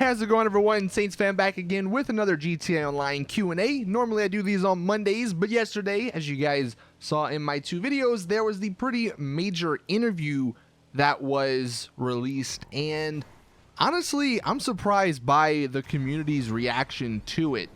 How's it going, everyone? Saintsfan back again with another GTA Online Q&A. Normally I do these on Mondays, but yesterday, as you guys saw in my two videos, there was the pretty major interview that was released, and honestly, I'm surprised by the community's reaction to it.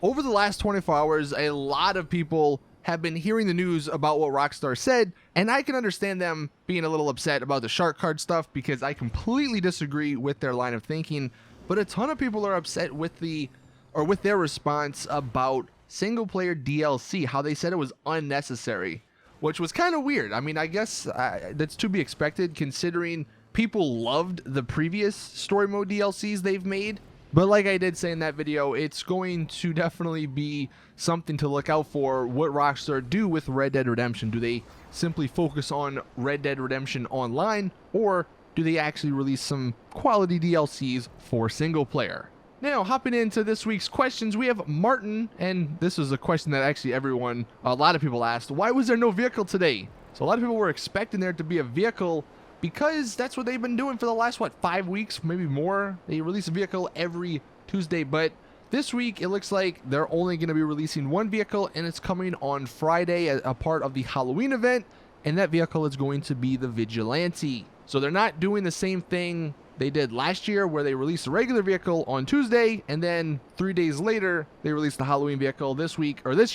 Over the last 24 hours, a lot of people have been hearing the news about what Rockstar said, and I can understand them being a little upset about the shark card stuff because I completely disagree with their line of thinking. But a ton of people are upset with their response about single player DLC, how they said it was unnecessary, which was kind of weird. I mean, I guess that's to be expected considering people loved the previous story mode DLCs they've made. But like I did say in that video, it's going to definitely be something to look out for what Rockstar do with Red Dead Redemption. Do they simply focus on Red Dead Redemption Online, or do they actually release some quality DLCs for single player? Now, hopping into this week's questions, we have Martin, and this is a question that actually a lot of people asked. Why was there no vehicle today? So a lot of people were expecting there to be a vehicle because that's what they've been doing for the last, 5 weeks, maybe more. They release a vehicle every Tuesday, but this week it looks like they're only going to be releasing one vehicle, and it's coming on Friday as a part of the Halloween event, and that vehicle is going to be the Vigilante. So they're not doing the same thing they did last year where they released a regular vehicle on Tuesday and then 3 days later they released the Halloween vehicle. This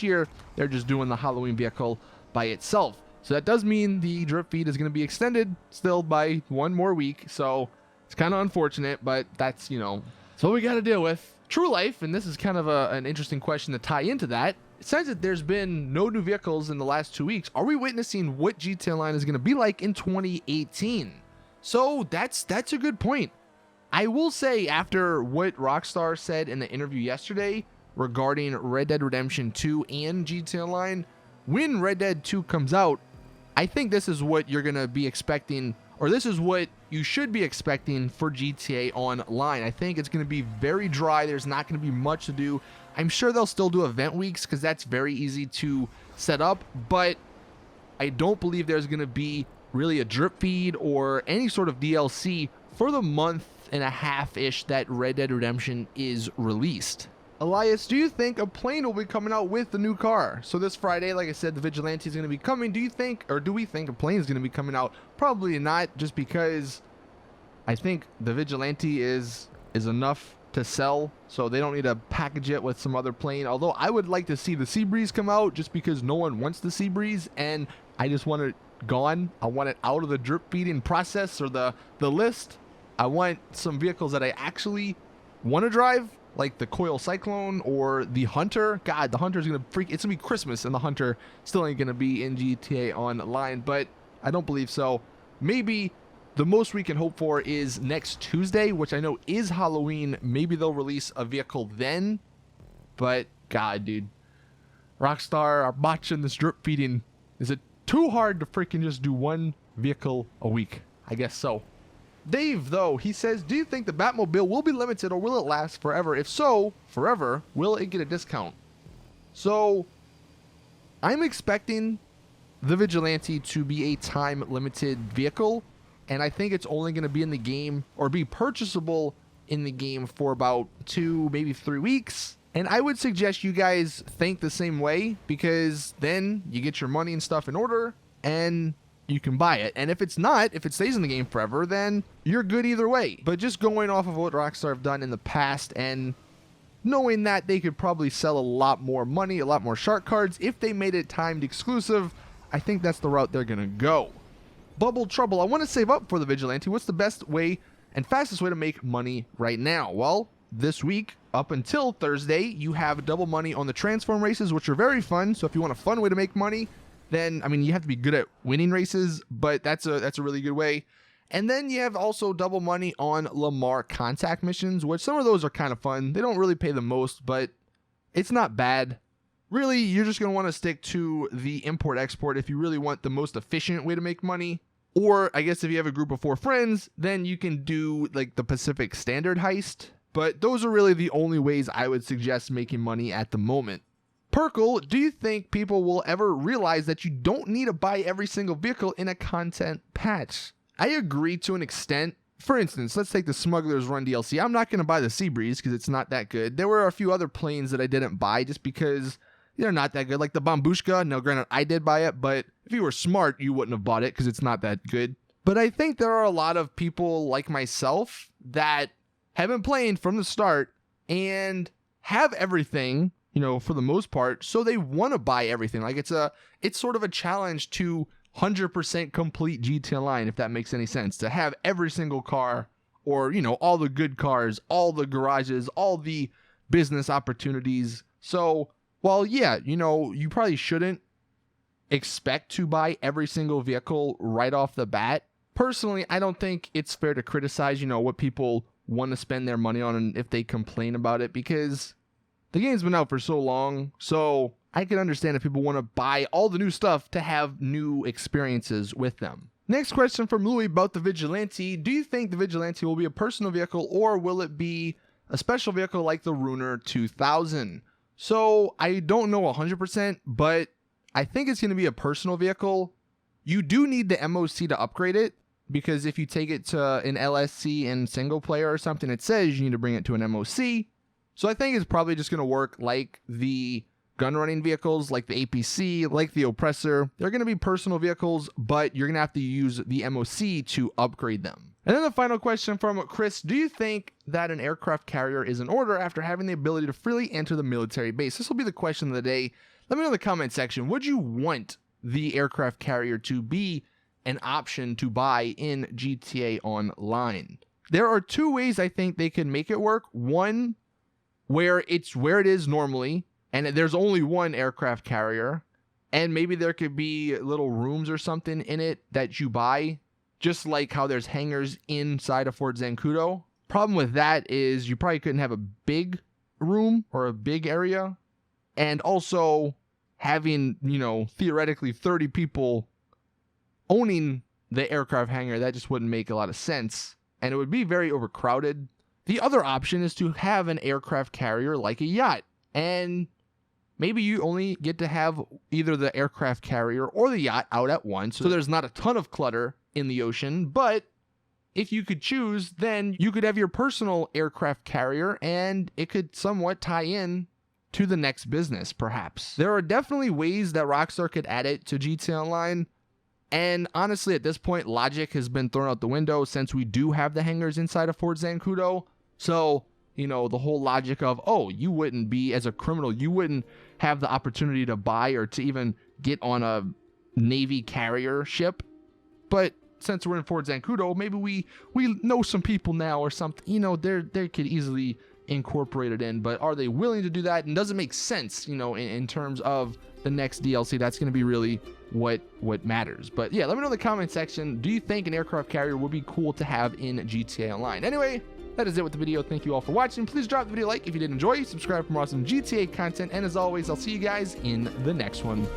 year, they're just doing the Halloween vehicle by itself. So that does mean the drip feed is going to be extended still by one more week. So it's kind of unfortunate, but that's, it's what we got to deal with. True life, and this is kind of an interesting question to tie into that. It says that there's been no new vehicles in the last 2 weeks. Are we witnessing what GTA Online is going to be like in 2018? So that's a good point. I will say, after what Rockstar said in the interview yesterday regarding Red Dead Redemption 2 and GTA Online, when Red Dead 2 comes out, I think this is what you're going to be expecting, or this is what you should be expecting for GTA Online. I think it's going to be very dry. There's not going to be much to do. I'm sure they'll still do event weeks because that's very easy to set up, but I don't believe there's going to be really a drip feed or any sort of DLC for the month and a half-ish that Red Dead Redemption is released. Elias, do you think a plane will be coming out with the new car? So this Friday, like I said, the Vigilante is going to be coming. Do we think a plane is going to be coming out? Probably not, just because I think the Vigilante is enough to sell, so they don't need to package it with some other plane. Although I would like to see the Seabreeze come out, just because no one wants the Seabreeze, and I just want it gone. I want it out of the drip feeding process or the list. I want some vehicles that I actually want to drive, like the Coil Cyclone or the Hunter. God, the Hunter's gonna it's gonna be Christmas, and the Hunter still ain't gonna be in GTA Online, but I don't believe so. Maybe the most we can hope for is next Tuesday, which I know is Halloween. Maybe they'll release a vehicle then, but God, dude, Rockstar are botching this drip feeding. Is it too hard to freaking just do one vehicle a week? I guess so. Dave, though, he says, do you think the Batmobile will be limited, or will it last forever? If so, forever, will it get a discount? So I'm expecting the Vigilante to be a time limited vehicle, and I think it's only going to be in the game, or be purchasable in the game, for about 2, maybe 3 weeks. And I would suggest you guys think the same way, because then you get your money and stuff in order and you can buy it. And if it stays in the game forever, then you're good either way. But just going off of what Rockstar have done in the past, and knowing that they could probably sell a lot more money, a lot more shark cards if they made it timed exclusive, I think that's the route they're going to go. Bubble Trouble, I want to save up for the Vigilante. What's the best way and fastest way to make money right now? Well, this week, up until Thursday, you have double money on the transform races, which are very fun. So if you want a fun way to make money, then, I mean, you have to be good at winning races, but that's a really good way. And then you have also double money on Lamar contact missions, which some of those are kind of fun. They don't really pay the most, but it's not bad. Really, you're just going to want to stick to the import-export if you really want the most efficient way to make money. Or, I guess if you have a group of 4 friends, then you can do, like, the Pacific Standard heist. But those are really the only ways I would suggest making money at the moment. Perkle, do you think people will ever realize that you don't need to buy every single vehicle in a content patch? I agree to an extent. for instance, let's take the Smuggler's Run DLC. I'm not going to buy the Seabreeze because it's not that good. There were a few other planes that I didn't buy just because they're not that good. Like the Bambushka. Now, granted, I did buy it, but if you were smart, you wouldn't have bought it because it's not that good. But I think there are a lot of people like myself that have been playing from the start and have everything, you know, for the most part. So they want to buy everything. Like it's sort of a challenge to 100% complete GTA Online, if that makes any sense, to have every single car, or, you know, all the good cars, all the garages, all the business opportunities. So while, yeah, you know, you probably shouldn't expect to buy every single vehicle right off the bat. Personally, I don't think it's fair to criticize, you know, what people want to spend their money on and if they complain about it, because the game's been out for so long. So I can understand if people want to buy all the new stuff to have new experiences with them. Next question from Louis about the Vigilante. Do you think the Vigilante will be a personal vehicle or will it be a special vehicle like the Ruiner 2000? So I don't know 100%, but I think it's going to be a personal vehicle. You do need the MOC to upgrade it, because if you take it to an LSC in single player or something, it says you need to bring it to an MOC. So I think it's probably just going to work like the gun running vehicles, like the APC, like the Oppressor. They're going to be personal vehicles, but you're going to have to use the MOC to upgrade them. And then the final question from Chris: do you think that an aircraft carrier is in order after having the ability to freely enter the military base? This will be the question of the day. Let me know in the comment section. Would you want the aircraft carrier to be an option to buy in GTA Online? There are two ways I think they can make it work. One, where it's where it is normally, and there's only one aircraft carrier, and maybe there could be little rooms or something in it that you buy, just like how there's hangars inside of Fort Zancudo. Problem with that is you probably couldn't have a big room or a big area, and also having, you know, theoretically 30 people owning the aircraft hangar, that just wouldn't make a lot of sense, and it would be very overcrowded. The other option is to have an aircraft carrier like a yacht, and maybe you only get to have either the aircraft carrier or the yacht out at once, so there's not a ton of clutter in the ocean. But if you could choose, then you could have your personal aircraft carrier, and it could somewhat tie in to the next business, perhaps. There are definitely ways that Rockstar could add it to GTA Online, and honestly, at this point, logic has been thrown out the window since we do have the hangars inside of Fort Zancudo. So, you know, the whole logic of, oh, you wouldn't be, as a criminal, you wouldn't have the opportunity to buy or to even get on a Navy carrier ship. But since we're in Fort Zancudo, maybe we know some people now or something. You know, they could easily incorporate it in. But are they willing to do that? And does it make sense, you know, in terms of the next DLC? That's going to be really what matters. But yeah, let me know in the comment section. Do you think an aircraft carrier would be cool to have in GTA Online? Anyway, that is it with the video. Thank you all for watching. Please drop the video a like if you did enjoy. Subscribe for more awesome GTA content. And as always, I'll see you guys in the next one.